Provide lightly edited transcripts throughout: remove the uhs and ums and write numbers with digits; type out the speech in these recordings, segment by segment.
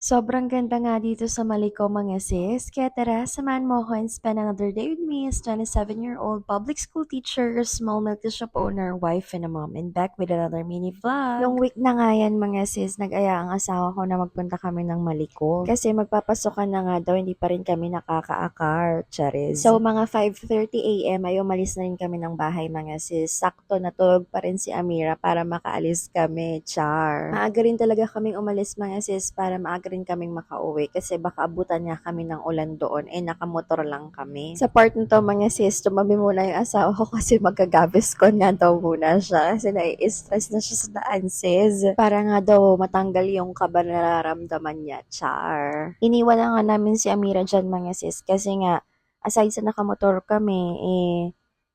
Sobrang ganda nga dito sa Maliko mga sis, kaya tara, samahan mo ako and spend another day with me as 27-year-old public school teacher, small milk shop owner, wife, and a mom, and back with another mini vlog. Nung week na nga yan mga sis, nag-aya ang asawa ko na magpunta kami ng Maliko. Kasi magpapasokan na nga daw, hindi pa rin kami nakakaakar, charis. So mga 5:30 AM ay umalis na rin kami ng bahay mga sis. Sakto natulog pa rin si Amira para makaalis kami, char. Maaga rin talaga kaming umalis mga sis para maaga rin kaming makauwi kasi baka abutan niya kami ng ulan doon nakamotor lang kami. Sa part nito mga sis, tumabi muna yung asawa ko kasi magkagaviskon nga daw muna siya kasi nai-stress na siya sa daan sis. Para nga daw matanggal yung kaba na nararamdaman niya, char. Iniwan na nga namin si Amira dyan mga sis kasi nga aside sa nakamotor kami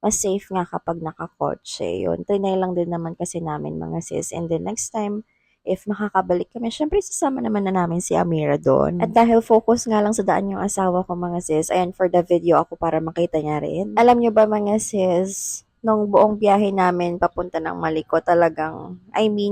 mas safe nga kapag nakakotse. Yun, trinay lang din naman kasi namin mga sis. And then next time, if makakabalik kami, syempre sasama naman na namin si Amira doon. At dahil focus nga lang sa daan yung asawa ko mga sis, ayan for the video ako para makita niya rin. Alam nyo ba mga sis, nung buong biyahe namin papunta ng Maliko talagang,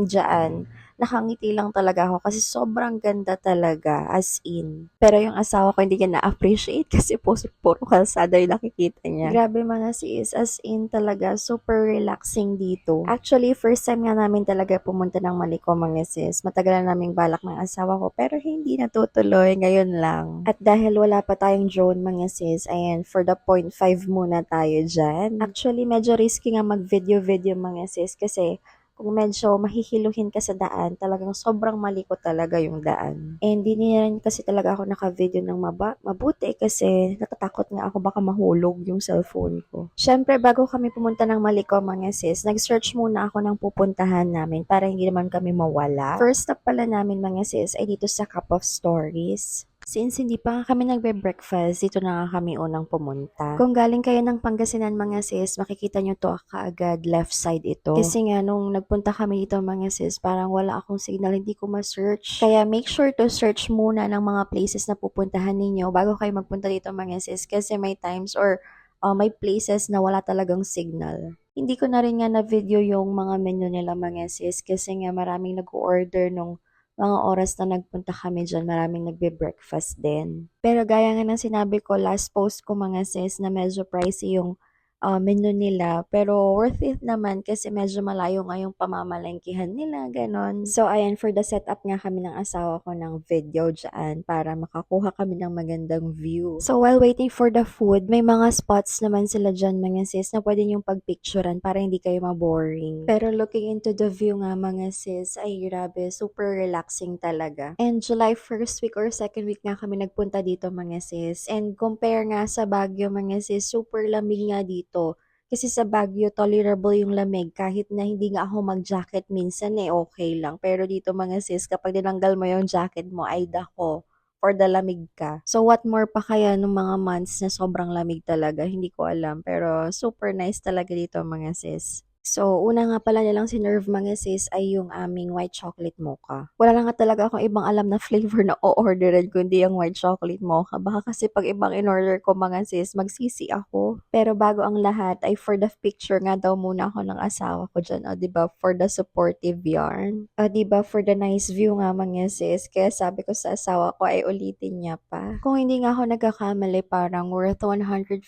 dyan, nakangiti lang talaga ako kasi sobrang ganda talaga, as in. Pero yung asawa ko hindi niya na-appreciate kasi puro kalsada yung nakikita niya. Grabe mga sis, as in talaga, super relaxing dito. Actually, first time nga namin talaga pumunta ng Maliko mga sis. Matagal na naming balak ng asawa ko pero hindi natutuloy, ngayon lang. At dahil wala pa tayong drone mga sis, ayan, for the 0.5 muna tayo dyan. Actually, medyo risky nga mag-video-video mga sis kasi kung medyo mahihiluhin ka sa daan, talagang sobrang maliko talaga yung daan. And hindi na rin kasi talaga ako naka-video ng mabuti kasi natatakot nga ako baka mahulog yung cellphone ko. Syempre, bago kami pumunta ng Maliko mga sis, nag-search muna ako ng pupuntahan namin para hindi naman kami mawala. First stop pala namin mga sis ay dito sa Cup of Stories. Since hindi pa kami nagbe-breakfast, dito na nga kami unang pumunta. Kung galing kayo ng Pangasinan mga sis, makikita nyo to kaagad left side ito. Kasi nga nung nagpunta kami dito mga sis, parang wala akong signal, hindi ko ma-search. Kaya make sure to search muna ng mga places na pupuntahan ninyo bago kayo magpunta dito mga sis. Kasi may times or may places na wala talagang signal. Hindi ko na rin nga na video yung mga menu nila mga sis kasi nga maraming nag-order nung mga oras na nagpunta kami dyan, maraming nagbe-breakfast din. Pero gaya nga ng sinabi ko, last post ko mga sis, na medyo pricey yung menu nila. Pero worth it naman kasi medyo malayo nga yung pamamalengkihan nila, ganon. So ayan, for the setup nga kami ng asawa ko ng video dyan para makakuha kami ng magandang view. So while waiting for the food, may mga spots naman sila dyan mga sis na pwede yung pagpicturean para hindi kayo maboring. Pero looking into the view nga mga sis, ay grabe, super relaxing talaga. And July 1st week or second week nga kami nagpunta dito mga sis. And compare nga sa Baguio mga sis, super lamig nga dito. Kasi sa Baguio, tolerable yung lamig. Kahit na hindi nga ako mag-jacket minsan okay lang. Pero dito mga sis, kapag dinanggal mo yung jacket mo, ay dako, for the lamig ka. So what more pa kaya nung mga months na sobrang lamig talaga? Hindi ko alam. Pero super nice talaga dito mga sis. So, una nga pala nilang sinerve mga sis ay yung aming white chocolate mocha. Wala na nga talaga akong ibang alam na flavor na o-orderin kundi yung white chocolate mocha. Baka kasi pag ibang in-order ko mga sis, magsisi ako. Pero bago ang lahat ay for the picture nga daw muna ako ng asawa ko dyan. O diba? For the supportive yarn. O diba? For the nice view nga mga sis. Kaya sabi ko sa asawa ko ay ulitin niya pa. Kung hindi nga ako nagkakamali, parang worth 150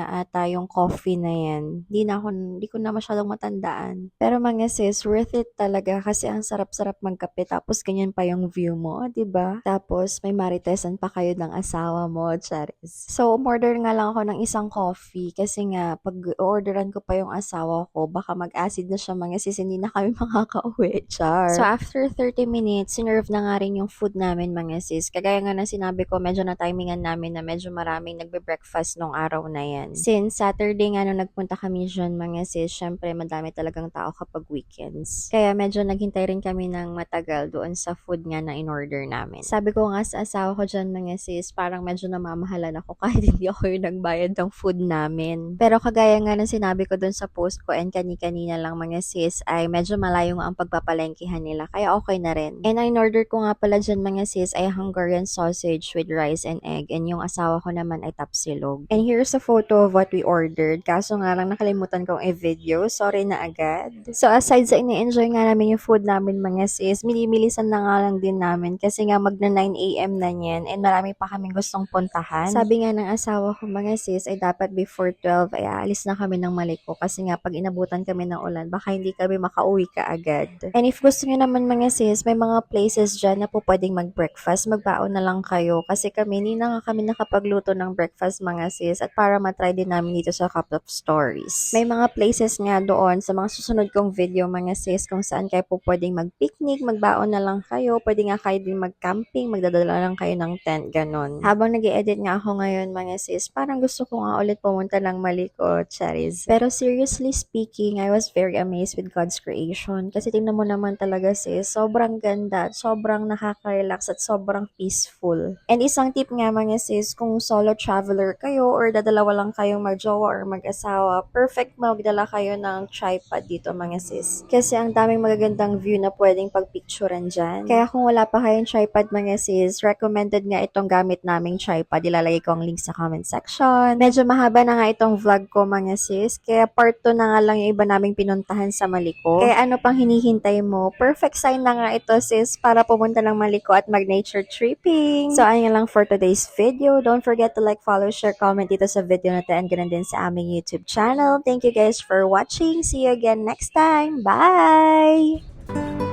nga ata yung coffee na yan. Hindi ko na masyadong matandaan. Pero mga sis, worth it talaga kasi ang sarap-sarap magkape tapos ganyan pa yung view mo, 'di ba? Tapos may maritesan pa kayo ng asawa mo, charis. So, umorder nga lang ako ng isang coffee kasi nga pag orderan ko pa yung asawa ko, baka mag-acid na siya mga sis, hindi na kami makakauwi, char. So, after 30 minutes, sinerve na nga rin yung food namin mga sis. Kagaya nga na sinabi ko, medyo na-timingan namin na medyo maraming nagbe-breakfast nung araw na yan. Since Saturday nga nung nagpunta kami dyan mga sis, syempre madami talagang tao kapag weekends. Kaya medyo naghintay rin kami ng matagal doon sa food nga na in-order namin. Sabi ko nga sa asawa ko dyan mga sis, parang medyo namamahalan ako kahit hindi ako yung nagbayad ng food namin. Pero kagaya nga ng sinabi ko doon sa post ko and kani-kanina lang mga sis, ay medyo malayo nga ang pagpapalengkihan nila. Kaya okay na rin. And ang in-order ko nga pala dyan mga sis ay Hungarian sausage with rice and egg. And yung asawa ko naman ay tapsilog. And here's a photo of what we ordered. Kaso nga lang nakalimutan kong i-video. So story na agad. So aside sa ini-enjoy nga namin yung food namin mga sis, milisan na nga lang din namin kasi nga magna 9 AM na niyan and marami pa kaming gustong puntahan. Sabi nga ng asawa ko mga sis ay dapat before 12 ay aalis na kami ng Maliko kasi nga pag inabutan kami ng ulan baka hindi kami makauwi kaagad. And if gusto nyo naman mga sis, may mga places dyan na po pwedeng mag-breakfast, magbaon na lang kayo kasi kami hindi na nga kami nakapagluto ng breakfast mga sis at para matry din namin dito sa Cup of Stories. May mga places nga doon sa mga susunod kong video mga sis kung saan kayo po pwedeng mag-picnic, magbaon na lang kayo, pwede nga kayo din mag-camping, magdadala lang kayo ng tent, ganon. Habang nag-edit nga ako ngayon mga sis, parang gusto ko nga ulit pumunta ng Maliko, Charis. Pero seriously speaking, I was very amazed with God's creation kasi tingnan mo naman talaga sis, sobrang ganda, sobrang nakaka-relax at sobrang peaceful. And isang tip nga mga sis, kung solo traveler kayo or dadalawa lang kayong mag-jowa or mag-asawa, perfect magdala kayo ng tripod dito mga sis. Kasi ang daming magagandang view na pwedeng pagpicturean dyan. Kaya kung wala pa kayong tripod mga sis, recommended nga itong gamit naming tripod. Ilalagay ko ang link sa comment section. Medyo mahaba na nga itong vlog ko mga sis, kaya part 2 na nga lang yung iba naming pinuntahan sa Maliko. Kaya ano pang hinihintay mo? Perfect sign na nga ito sis para pumunta ng Maliko at mag-nature tripping. So ayun lang for today's video. Don't forget to like, follow, share, comment dito sa video na to and ganun din sa aming YouTube channel. Thank you guys for watching. See you again next time. Bye!